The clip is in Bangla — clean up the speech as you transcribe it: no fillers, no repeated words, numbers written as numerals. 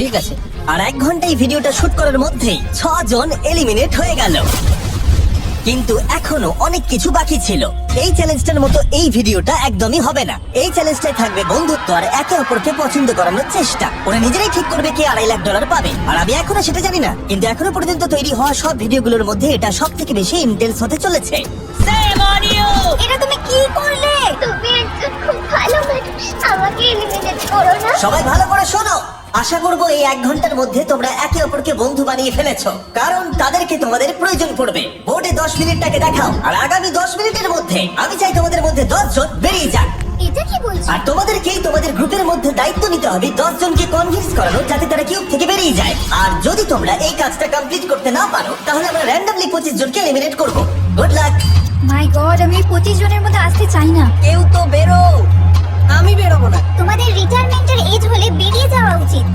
ঠিক আছে। আর 1 ঘন্টা এই ভিডিওটা শুট করার মধ্যেই 6 জন এলিমিনেট হয়ে গেল, কিন্তু এখনো অনেক কিছু বাকি ছিল। এই চ্যালেঞ্জটার মতো এই ভিডিওটা একদমই হবে না। এই চ্যালেঞ্জটাই থাকবে বন্ধুত্ব আর একে অপরকে পছন্দ করানোর চেষ্টা। ওরা নিজেরাই ঠিক করবে কে $2.5 লাখ পাবে, আর আমি এখনো সেটা জানি না। কিন্তু এখনো পর্যন্ত তৈরি হওয়া সব ভিডিওগুলোর মধ্যে এটা সব থেকে বেশি ইন্টেন্স হতে চলেছে। এটা তুমি কি করলে? তুমি একজন খুব ভালো মানুষ, আমাকে এলিমিনেট করো না। সবাই ভালো করে শোনো, আশা করবো এই 1 ঘন্টার মধ্যে তোমরা একে অপরকে বন্ধু বানিয়ে ফেলেছো, কারণ তাদেরকে তোমাদের প্রয়োজন পড়বে। বোর্ডে 10 মিনিটটাকে দেখাও, আর আগামী 10 মিনিটের মধ্যে আমি চাই তোমাদের মধ্যে 10 জন বেরিয়ে যাক। এটা কি বলছো? আর তোমাদেরকেই তোমাদের গ্রুপের মধ্যে দায়িত্ব নিতে হবে 10 জনকে কনভিন্স করানো যাতে তারা কিউব থেকে বেরিয়ে যায়। আর যদি তোমরা এই কাজটা কমপ্লিট করতে না পারো তাহলে আমরা র্যান্ডমলি 25 জনকে এলিমিনেট করব। Good luck. মাই গড, আমি এই 25 জনের মধ্যে আসতে চাই না। কেউ তো বেরো। আমি বেরোবো না। তোমাদের রিটায়ারমেন্টের এজ হলে বেরিয়ে যাওয়া উচিত।